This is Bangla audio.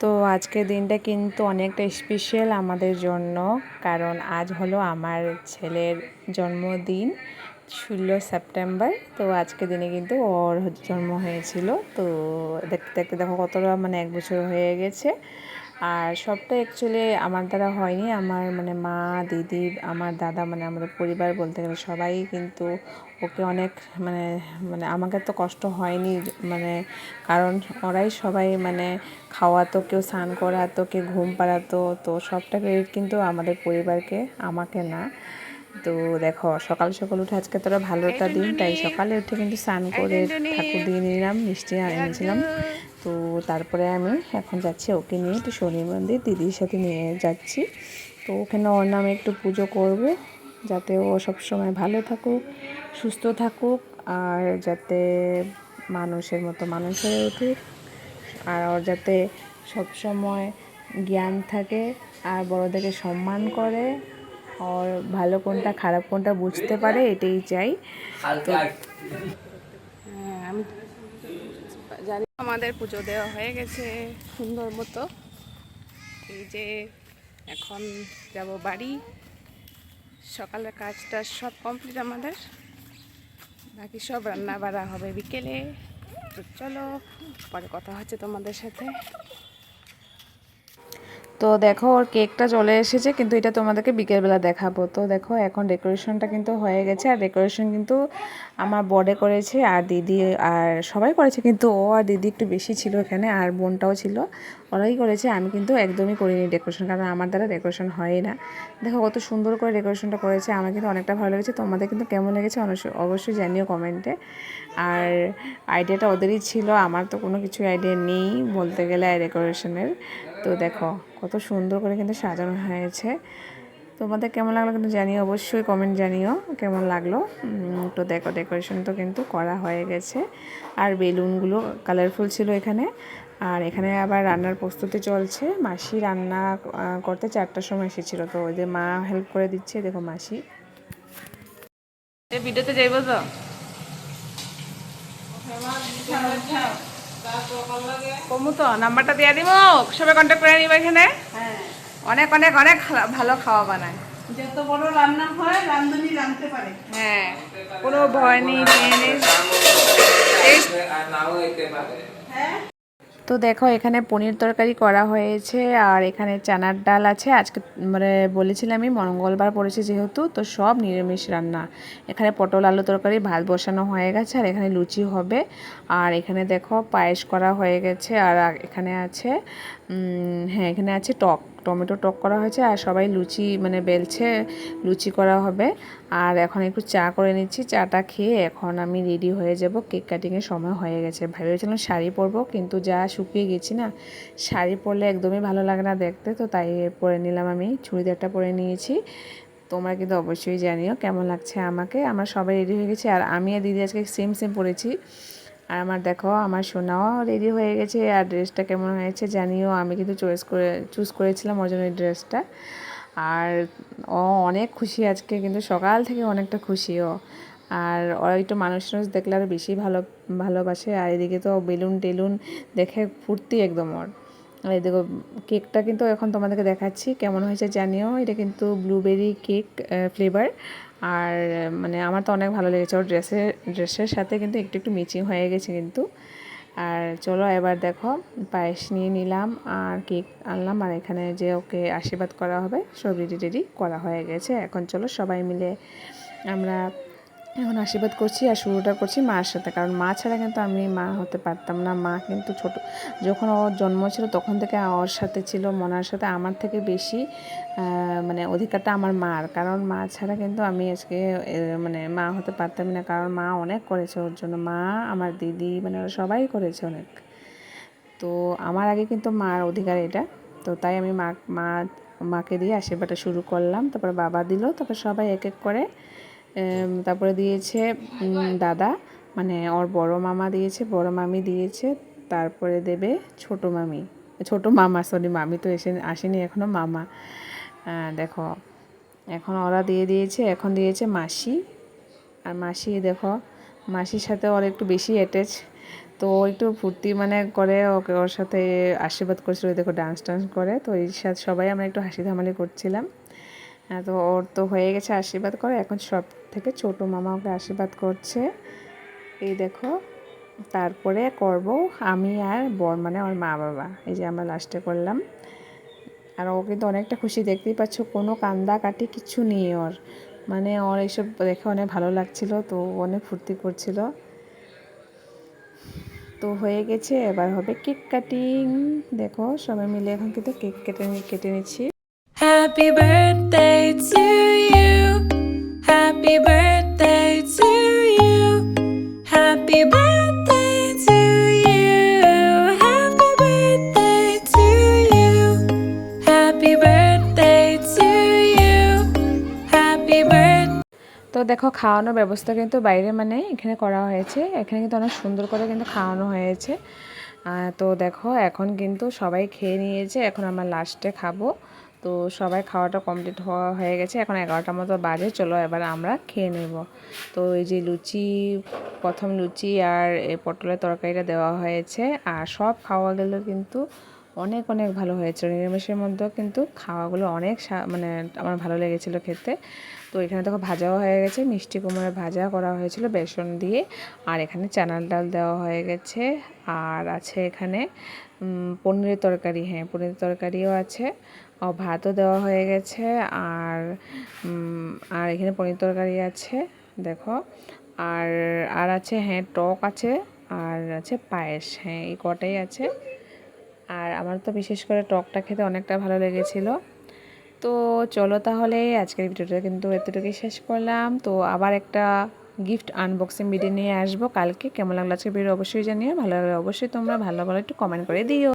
তো আজকের দিনটা কিন্তু অনেকটা স্পেশাল আমাদের জন্য, কারণ আজ হলো আমার ছেলের জন্মদিন, 16 সেপ্টেম্বর। তো আজকের দিনে কিন্তু ওর জন্ম হয়েছিল। তো দেখতে দেখতে দেখো কতটা মানে 1 বছর হয়ে গেছে। আর সবটা অ্যাকচুয়ালি আমার দ্বারা হয়নি, আমার মানে মা, দিদি, আমার দাদা, মানে আমাদের পরিবার বলতে গেলে সবাই কিন্তু ওকে অনেক মানে মানে আমাকে তো কষ্ট হয়নি, মানে কারণ ওরাই সবাই মানে খাওয়াতো, কেউ স্নান করাতো, কেউ ঘুম পাড়াতো। তো সবটা ক্রেডিট কিন্তু আমাদের পরিবারকে, আমাকে না। তো দেখো সকাল সকাল উঠে আজকে তোরা ভালো একটা দিন, তাই সকালে উঠে কিন্তু স্নান করে ঠাকুর দিয়ে নিলাম, মিষ্টি এনেছিলাম। তো তারপরে আমি এখন যাচ্ছি ওকে নিয়ে একটু শনি মন্দির দিদির সাথে নিয়ে যাচ্ছি। তো ওখানে ওর নামে একটু পুজো করব, যাতে ও সবসময় ভালো থাকুক, সুস্থ থাকুক, আর যাতে মানুষের মতো মানুষ হয়ে উঠুক, আর ওর যাতে সবসময় জ্ঞান থাকে, আর বড়োদেরকে সম্মান করে, ওর ভালো কোনটা খারাপ কোনটা বুঝতে পারে, এটাই চাই। তো আমি জানি আমাদের পুজো দেওয়া হয়ে গেছে সুন্দর মতো। এই যে এখন যাব বাড়ি, সকালের কাজটা সব কমপ্লিট আমাদের, বাকি সব রান্না বাড়া হবে বিকেলে। তো চলো পরে কথা হচ্ছে তোমাদের সাথে। তো দেখো ওর কেকটা চলে এসেছে, কিন্তু এটা তোমাদেরকে বিকেলবেলা দেখাবো। তো দেখো এখন ডেকোরেশনটা কিন্তু হয়ে গেছে, আর ডেকোরেশন কিন্তু আমার বড়ে করেছে আর দিদি আর সবাই করেছে, কিন্তু ও আর দিদি একটু বেশি ছিল এখানে, আর বোনটাও ছিল, ওরাই করেছে। আমি কিন্তু একদমই করিনি ডেকোরেশন, কারণ আমার দ্বারা ডেকোরেশন হয়ই না। দেখো কত সুন্দর করে ডেকোরেশনটা করেছে, আমার কিন্তু অনেকটা ভালো লেগেছে। তোমাদের কিন্তু কেমন লেগেছে অবশ্যই জানিও কমেন্টে। আর আইডিয়াটা ওদেরই ছিল, আমার তো কোনো কিছু আইডিয়া নেই বলতে গেলে ডেকোরেশনের। তো দেখো কত সুন্দর করে কিন্তু সাজানো হয়েছে। তোমাদের কেমন লাগলো কিন্তু জানিও, অবশ্যই কমেন্ট জানিও কেমন লাগলো। তো দেখো ডেকোরেশন তো কিন্তু করা হয়ে গেছে, আর বেলুনগুলো কালারফুল ছিল এখানে। আর এখানে আবার রান্নার প্রস্তুতি চলছে, মাসি রান্না করতে 4টার সময় এসেছিলো, তো ওই যে মা হেল্প করে দিচ্ছে। দেখো মাসি ভিডিওতে যাইব তো কমু, তো নাম্বারটা দিয়ে দিব, সবাই কন্ট্যাক্ট করে নিব এখানে। অনেক অনেক অনেক ভালো খাওয়া বানায়, যত বড় রান্না হয় রাঁধুনি রাঁধতে পারে। হ্যাঁ, কোনো ভয় নেই, হ্যাঁ, তো দেখো এখানে পনির তরকারি করা হয়েছে, আর এখানে চানার ডাল আছে। আজকে মানে বলেছিলাম আমি মঙ্গলবার পড়েছে যেহেতু, তো সব নিরামিষ রান্না। এখানে পটল আলু তরকারি, ভাত বসানো হয়ে গেছে, আর এখানে লুচি হবে। আর এখানে দেখো পায়েস করা হয়ে গেছে, আর এখানে আছে হ্যাঁ এখানে আছে টমেটো টক করা হয়েছে, আর সবাই লুচি মানে বেলছে, লুচি করা হবে। আর এখন একটু চা করে নিচ্ছি, চাটা খেয়ে এখন আমি রেডি হয়ে যাব, কেক কাটিংয়ের সময় হয়ে গেছে। ভেবেছিলাম শাড়ি পরবো, কিন্তু যা শুকিয়ে গেছি না, শাড়ি পরলে একদমই ভালো লাগে না দেখতে, তো তাই পরে নিলাম, আমি চুড়িদারটা পরে নিয়েছি। তোমরা কিন্তু অবশ্যই জানিও কেমন লাগছে আমাকে। আমরা সবাই রেডি হয়ে গেছি, আর আমি আর দিদি আজকে সেম সেম পরেছি। আর আমার দেখো আমার সোনাও রেডি হয়ে গেছে, আর ড্রেসটা কেমন হয়েছে জানিও। আমি কিন্তু চুজ করেছিলাম ওর জন্য এই ড্রেসটা। আর ও অনেক খুশি আজকে, কিন্তু সকাল থেকে অনেকটা খুশি ও। আর ওরা একটু মানুষ দেখলে আরও বেশি ভালোবাসে। আর এদিকে তো বেলুন টেলুন দেখে ফুর্তি একদম ওর। আর এদিকে কেকটা কিন্তু এখন তোমাদেরকে দেখাচ্ছি কেমন হয়েছে জানিও। এটা কিন্তু ব্লুবেরি কেক ফ্লেভার। আর মানে আমার তো অনেক ভালো লেগেছে, ওর ড্রেসের সাথে কিন্তু একটু একটু ম্যাচিং হয়ে গেছে কিন্তু। আর চলো এবার দেখো পায়েস নিয়ে নিলাম, আর কেক আনলাম, আর এখানে যে ওকে আশীর্বাদ করা হবে সব রেডি করা হয়ে গেছে। এখন চলো সবাই মিলে আমরা এখন আশীর্বাদ করছি, আর শুরুটা করছি মার সাথে, কারণ মা ছাড়া কিন্তু আমি মা হতে পারতাম না। মা কিন্তু যখন ওর জন্ম ছিল তখন থেকে ওর সাথে ছিল, মনার সাথে। আমার থেকে বেশি মানে অধিকারটা আমার মার, কারণ মা ছাড়া কিন্তু আমি আজকে মানে মা হতে পারতাম না, কারণ মা অনেক করেছে ওর জন্য। মা, আমার দিদি, মানে ওরা সবাই করেছে অনেক। তো আমার আগে কিন্তু মার অধিকার এটা। তো তাই আমি মাকে দিয়ে আশীর্বাদটা শুরু করলাম, তারপর বাবা দিল, তারপর সবাই এক এক করে তারপরে দিয়েছে দাদা, মানে ওর বড় মামা দিয়েছে, বড় মামি দিয়েছে, তারপরে দেবে ছোট মামা, সরি মামি তো আসেনি এখনও, মামা। দেখো এখন ওরা দিয়ে দিয়েছে, এখন দিয়েছে মাসি। আর মাসি দেখো, মাসির সাথে ওর একটু বেশি অ্যাটাচ, তো একটু ফুর্তি মানে করে ওকে ওর সাথে আশীর্বাদ করছিল, দেখো ডান্স টান্স করে, তো এই সাথে সবাই আমরা একটু হাসি থামালি করছিলাম। তো ওর তো হয়ে গেছে আশীর্বাদ করে, এখন সব থেকে ছোট মামা ওকে আশীর্বাদ করছে, এই দেখো। তারপরে করব আমি আর বর মানে ওর মা বাবা, এই যে আমরা লাস্টে করলাম। আর ও কিন্তু অনেকটা খুশি, দেখতেই পাচ্ছ, কোনো কান্দা কাটি কিছু নেই ওর, মানে ওর এইসব দেখে অনেক ভালো লাগছিল, তো অনেক ফুর্তি করছিল। তো হয়ে গেছে, এবার হবে কেক কাটিং। দেখো সবাই মিলে এখন কিন্তু কেক কেটে নিচ্ছি। Happy birthday to you. Happy birthday to you. Happy birthday to you. Happy birthday to you. Happy birthday to you. Happy birthday. তো দেখো খাওয়ানোর ব্যবস্থা কিন্তু বাইরে মানে এখানে করা হয়েছে, এখানে কিন্তু অনেক সুন্দর করে কিন্তু খাওয়ানো হয়েছে। তো দেখো এখন কিন্তু সবাই খেয়ে নিয়েছে, এখন আমরা লাস্টে খাবো। তো সবাই খাওয়াটা কমপ্লিট হয়ে গেছে, এখন 11টার মতো বাজে, চলো এবার আমরা খেয়ে নেব। তো এই যে লুচি, প্রথম লুচি আর এই পটলের তরকারিটা দেওয়া হয়েছে, আর সব খাওয়া গেলো কিন্তু অনেক অনেক ভালো হয়েছে। নিরামিষের মধ্যেও কিন্তু খাওয়াগুলো অনেক মানে আমার ভালো লেগেছিলো খেতে। তো এখানে দেখো ভাজাও হয়ে গেছে, মিষ্টি কুমড়োর ভাজা করা হয়েছিল বেসন দিয়ে, আর এখানে চানার ডাল দেওয়া হয়ে গেছে, আর আছে এখানে পনিরের তরকারি, হ্যাঁ পনিরের তরকারিও আছে, ও ভাতও দেওয়া হয়ে গেছে, আর আর এখানে পনির তরকারি আছে দেখো, আর আর আছে হ্যাঁ টক আছে, আর আছে পায়েস, হ্যাঁ এই কটাই আছে। আর আমার তো বিশেষ করে টকটা খেতে অনেকটা ভালো লেগেছিলো। তো চলো তাহলে আজকের ভিডিওটা কিন্তু এতটুকুই শেষ করলাম। তো আবার একটা গিফট আনবক্সিং ভিডিও নিয়ে আসবো কালকে। কেমন লাগলো আজকের ভিডিও অবশ্যই জানিও, ভালো লাগলে অবশ্যই তোমরা ভালো একটু কমেন্ট করে দিও।